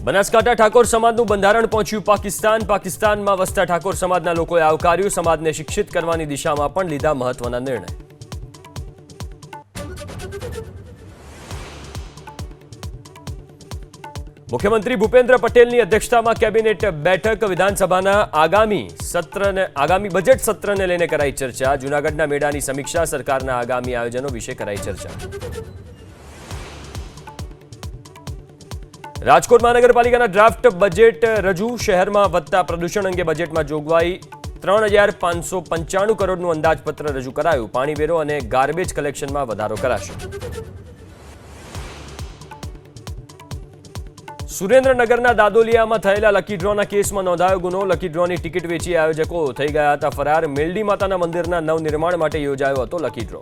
બનાસકાંઠા ઠાકોર સમાજનું બંધારણ પહોંચ્યું પાકિસ્તાનમાં વસતા ઠાકોર સમાજના લોકોએ આવકાર્યું સમાજને શિક્ષિત કરવાની દિશામાં પણ લીધા મહત્વના નિર્ણય। મુખ્યમંત્રી ભૂપેન્દ્ર પટેલની અધ્યક્ષતામાં કેબિનેટ બેઠક વિધાનસભાના આગામી બજેટ સત્રને લઈને કરાઈ ચર્ચા। જૂનાગઢના મેળાની સમીક્ષા સરકારના આગામી આયોજનો વિશે કરાઈ ચર્ચા। રાજકોટ મહાનગરપાલિકાના ડ્રાફ્ટ બજેટ રજૂ। શહેરમાં વધતા પ્રદૂષણ અંગે બજેટમાં જોગવાઈ। 3595 કરોડનું અંદાજપત્ર રજૂ કરાયું। પાણી વેરો અને ગાર્બેજ કલેક્શનમાં વધારો કરાશે। સુરેન્દ્રનગરના દાદોલિયામાં થયેલા લકી ડ્રોના કેસમાં નોંધાયો ગુનો। લકી ડ્રોની ટિકિટ વેચી આયોજકો થઈ ગયા હતા ફરાર। મેલડી માતાના મંદિરના નવનિર્માણ માટે યોજાયો હતો લકી ડ્રો।